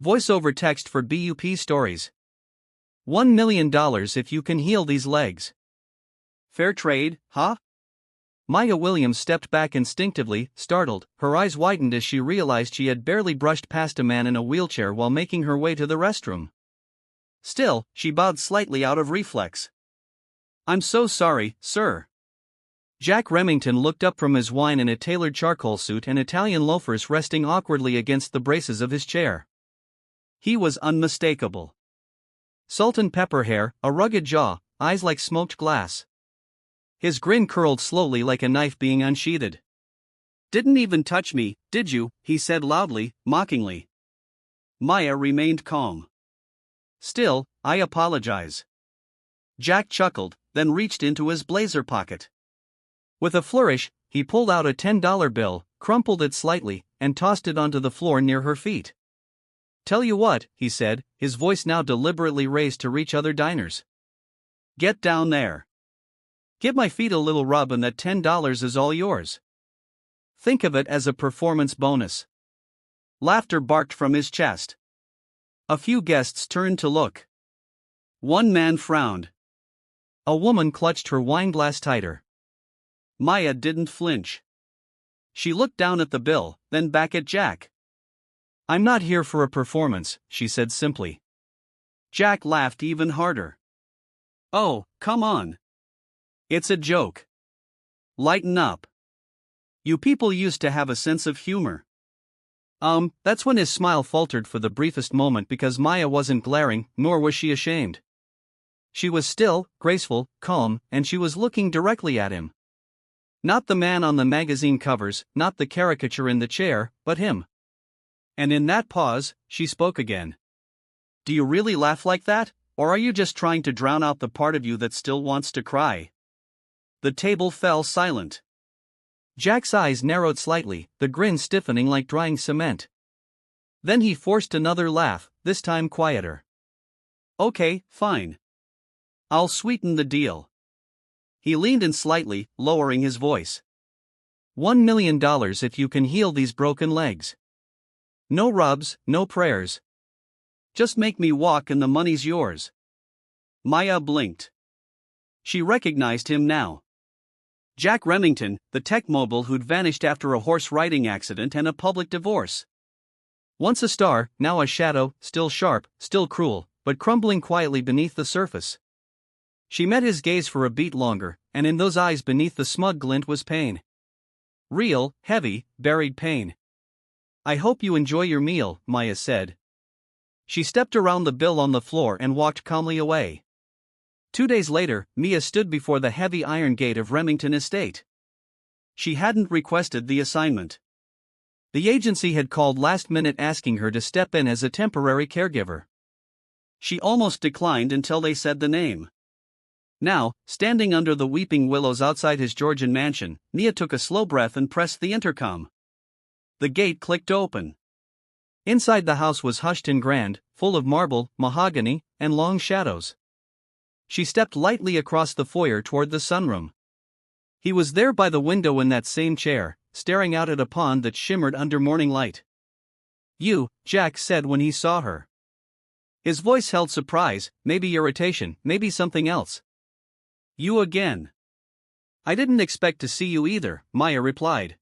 Voiceover text for BUP stories. $1 million if you can heal these legs. Fair trade, huh? Maya Williams stepped back instinctively, startled. Her eyes widened as she realized she had barely brushed past a man in a wheelchair while making her way to the restroom. Still, she bowed slightly out of reflex. "I'm so sorry, sir." Jack Remington looked up from his wine in a tailored charcoal suit and Italian loafers resting awkwardly against the braces of his chair. He was unmistakable. Salt and pepper hair, a rugged jaw, eyes like smoked glass. His grin curled slowly like a knife being unsheathed. "Didn't even touch me, did you?" he said loudly, mockingly. Maya remained calm. "Still, I apologize." Jack chuckled, then reached into his blazer pocket. With a flourish, he pulled out a $10 bill, crumpled it slightly, and tossed it onto the floor near her feet. "Tell you what," he said, his voice now deliberately raised to reach other diners. "Get down there. Give my feet a little rub and that $10 is all yours. Think of it as a performance bonus." Laughter barked from his chest. A few guests turned to look. One man frowned. A woman clutched her wineglass tighter. Maya didn't flinch. She looked down at the bill, then back at Jack. "I'm not here for a performance," she said simply. Jack laughed even harder. "Oh, come on. It's a joke. Lighten up. You people used to have a sense of humor." That's when his smile faltered for the briefest moment because Maya wasn't glaring, nor was she ashamed. She was still, graceful, calm, and she was looking directly at him. Not the man on the magazine covers, not the caricature in the chair, but him. And in that pause, she spoke again. "Do you really laugh like that, or are you just trying to drown out the part of you that still wants to cry?" The table fell silent. Jack's eyes narrowed slightly, the grin stiffening like drying cement. Then he forced another laugh, this time quieter. "Okay, fine. I'll sweeten the deal." He leaned in slightly, lowering his voice. $1 million if you can heal these broken legs. No rubs, no prayers. Just make me walk and the money's yours." Maya blinked. She recognized him now. Jack Remington, the tech mogul who'd vanished after a horse riding accident and a public divorce. Once a star, now a shadow, still sharp, still cruel, but crumbling quietly beneath the surface. She met his gaze for a beat longer, and in those eyes beneath the smug glint was pain. Real, heavy, buried pain. "I hope you enjoy your meal," Maya said. She stepped around the bill on the floor and walked calmly away. 2 days later, Mia stood before the heavy iron gate of Remington Estate. She hadn't requested the assignment. The agency had called last minute asking her to step in as a temporary caregiver. She almost declined until they said the name. Now, standing under the weeping willows outside his Georgian mansion, Mia took a slow breath and pressed the intercom. The gate clicked open. Inside the house was hushed and grand, full of marble, mahogany, and long shadows. She stepped lightly across the foyer toward the sunroom. He was there by the window in that same chair, staring out at a pond that shimmered under morning light. "You," Jack said when he saw her. His voice held surprise, maybe irritation, maybe something else. "You again." "I didn't expect to see you either," Maya replied.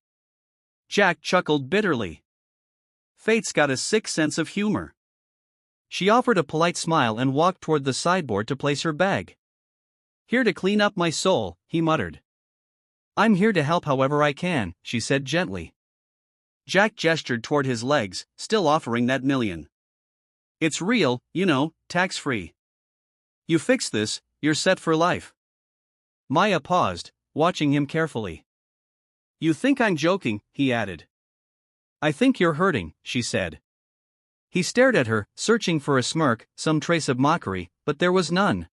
Jack chuckled bitterly. Fate's got a sick sense of humor. She offered a polite smile and walked toward the sideboard to place her bag. "Here to clean up my soul," he muttered. "I'm here to help however I can," she said gently. Jack gestured toward his legs, still offering that million. "It's real, you know, tax-free. You fix this, you're set for life." Maya paused, watching him carefully. "You think I'm joking," he added. "I think you're hurting," she said. He stared at her, searching for a smirk, some trace of mockery, but there was none.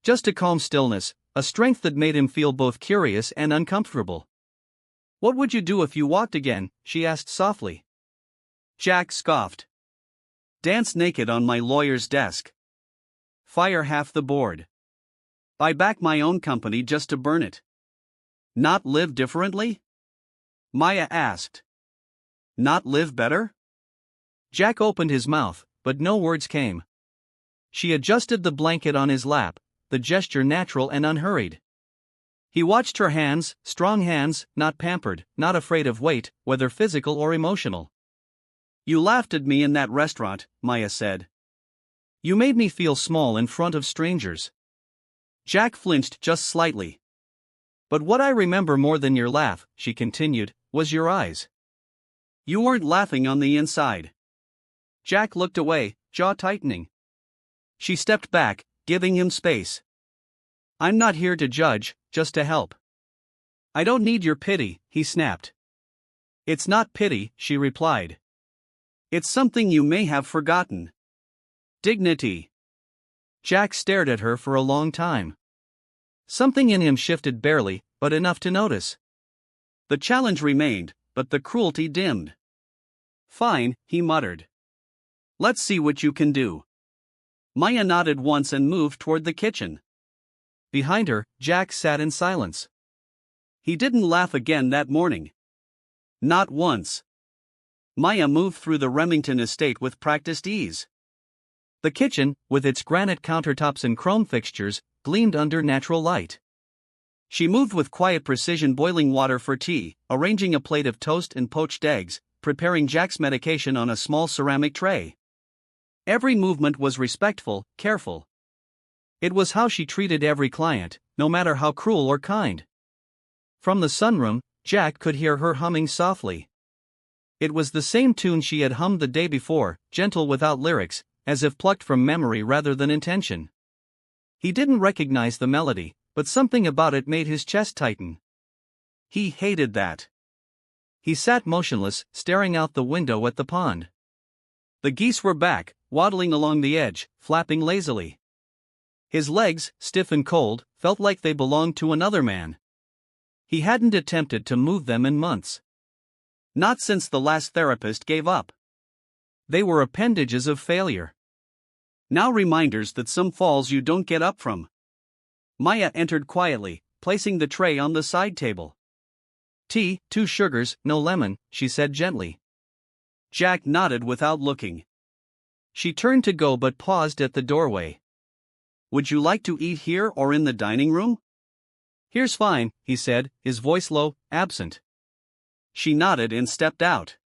Just a calm stillness, a strength that made him feel both curious and uncomfortable. "What would you do if you walked again?" she asked softly. Jack scoffed. "Dance naked on my lawyer's desk. Fire half the board. Buy back my own company just to burn it. Not live differently?" Maya asked. "Not live better?" Jack opened his mouth, but no words came. She adjusted the blanket on his lap, the gesture natural and unhurried. He watched her hands, strong hands, not pampered, not afraid of weight, whether physical or emotional. "You laughed at me in that restaurant," Maya said. "You made me feel small in front of strangers." Jack flinched just slightly. "But what I remember more than your laugh," she continued, "was your eyes. You weren't laughing on the inside." Jack looked away, jaw tightening. She stepped back, giving him space. "I'm not here to judge, just to help." "I don't need your pity," he snapped. "It's not pity," she replied. "It's something you may have forgotten. Dignity." Jack stared at her for a long time. Something in him shifted barely, but enough to notice. The challenge remained, but the cruelty dimmed. "Fine," he muttered. "Let's see what you can do." Maya nodded once and moved toward the kitchen. Behind her, Jack sat in silence. He didn't laugh again that morning. Not once. Maya moved through the Remington estate with practiced ease. The kitchen, with its granite countertops and chrome fixtures, gleamed under natural light. She moved with quiet precision, boiling water for tea, arranging a plate of toast and poached eggs, preparing Jack's medication on a small ceramic tray. Every movement was respectful, careful. It was how she treated every client, no matter how cruel or kind. From the sunroom, Jack could hear her humming softly. It was the same tune she had hummed the day before, gentle without lyrics, as if plucked from memory rather than intention. He didn't recognize the melody, but something about it made his chest tighten. He hated that. He sat motionless, staring out the window at the pond. The geese were back, waddling along the edge, flapping lazily. His legs, stiff and cold, felt like they belonged to another man. He hadn't attempted to move them in months. Not since the last therapist gave up. They were appendages of failure. Now reminders that some falls you don't get up from. Maya entered quietly, placing the tray on the side table. "Tea, 2 sugars, no lemon," she said gently. Jack nodded without looking. She turned to go but paused at the doorway. "Would you like to eat here or in the dining room?" "Here's fine," he said, his voice low, absent. She nodded and stepped out.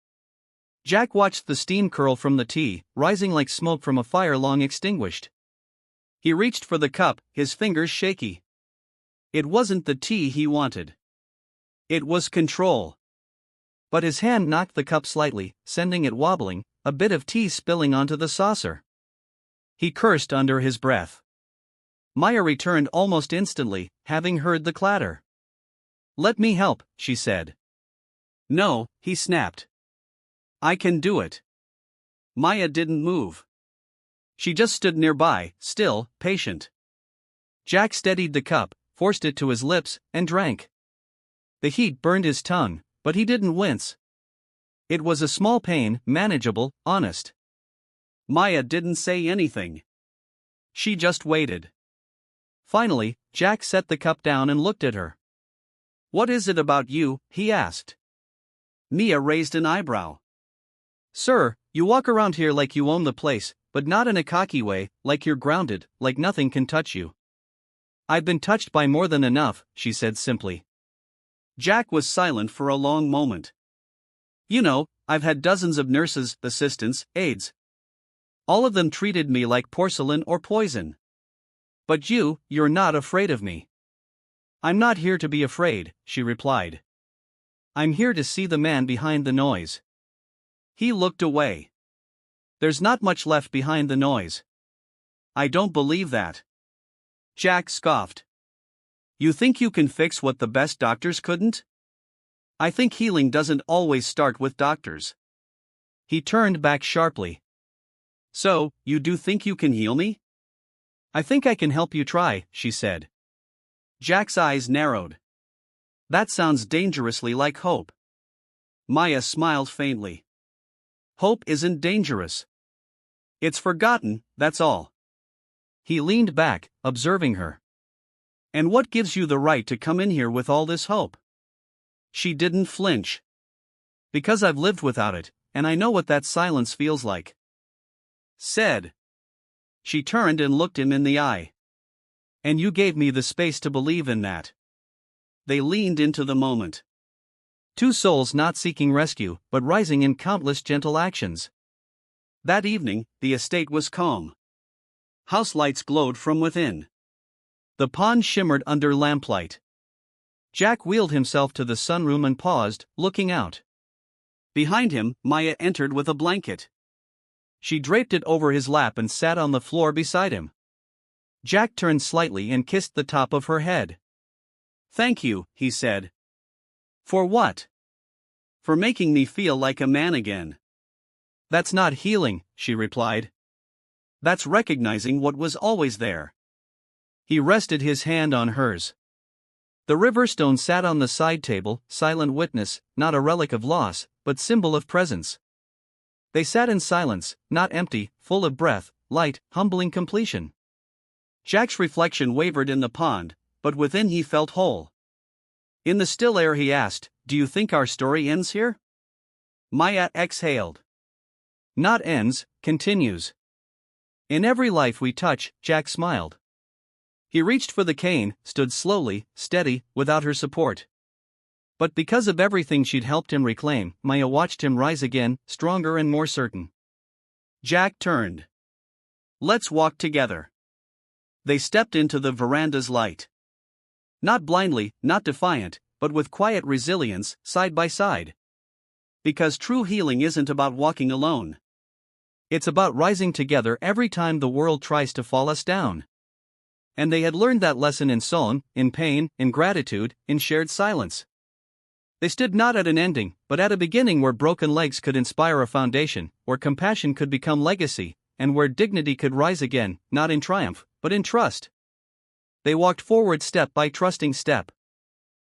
Jack watched the steam curl from the tea, rising like smoke from a fire long extinguished. He reached for the cup, his fingers shaky. It wasn't the tea he wanted. It was control. But his hand knocked the cup slightly, sending it wobbling, a bit of tea spilling onto the saucer. He cursed under his breath. Maya returned almost instantly, having heard the clatter. "Let me help," she said. "No," he snapped. "I can do it." Maya didn't move. She just stood nearby, still, patient. Jack steadied the cup, forced it to his lips, and drank. The heat burned his tongue, but he didn't wince. It was a small pain, manageable, honest. Maya didn't say anything. She just waited. Finally, Jack set the cup down and looked at her. "What is it about you?" he asked. Mia raised an eyebrow. "Sir, you walk around here like you own the place, but not in a cocky way, like you're grounded, like nothing can touch you." "I've been touched by more than enough," she said simply. Jack was silent for a long moment. "You know, I've had dozens of nurses, assistants, aides. All of them treated me like porcelain or poison. But you're not afraid of me." "I'm not here to be afraid," she replied. "I'm here to see the man behind the noise." He looked away. "There's not much left behind the noise." "I don't believe that." Jack scoffed. "You think you can fix what the best doctors couldn't? I think healing doesn't always start with doctors." He turned back sharply. "So, you do think you can heal me?" "I think I can help you try," she said. Jack's eyes narrowed. "That sounds dangerously like hope." Maya smiled faintly. "Hope isn't dangerous. It's forgotten, that's all." He leaned back, observing her. "And what gives you the right to come in here with all this hope?" She didn't flinch. "Because I've lived without it, and I know what that silence feels like," said. She turned and looked him in the eye. "And you gave me the space to believe in that." They leaned into the moment. Two souls not seeking rescue, but rising in countless gentle actions. That evening, the estate was calm. House lights glowed from within. The pond shimmered under lamplight. Jack wheeled himself to the sunroom and paused, looking out. Behind him, Maya entered with a blanket. She draped it over his lap and sat on the floor beside him. Jack turned slightly and kissed the top of her head. "Thank you," he said. "For what?" "For making me feel like a man again." "That's not healing," she replied. "That's recognizing what was always there." He rested his hand on hers. The Riverstone sat on the side table, silent witness, not a relic of loss, but symbol of presence. They sat in silence, not empty, full of breath, light, humbling completion. Jack's reflection wavered in the pond, but within he felt whole. In the still air he asked, "Do you think our story ends here?" Maya exhaled. "Not ends, continues. In every life we touch," Jack smiled. He reached for the cane, stood slowly, steady, without her support. But because of everything she'd helped him reclaim, Maya watched him rise again, stronger and more certain. Jack turned. "Let's walk together." They stepped into the veranda's light. Not blindly, not defiant, but with quiet resilience, side by side. Because true healing isn't about walking alone. It's about rising together every time the world tries to fall us down. And they had learned that lesson in song, in pain, in gratitude, in shared silence. They stood not at an ending, but at a beginning where broken legs could inspire a foundation, where compassion could become legacy, and where dignity could rise again, not in triumph, but in trust. They walked forward step by trusting step.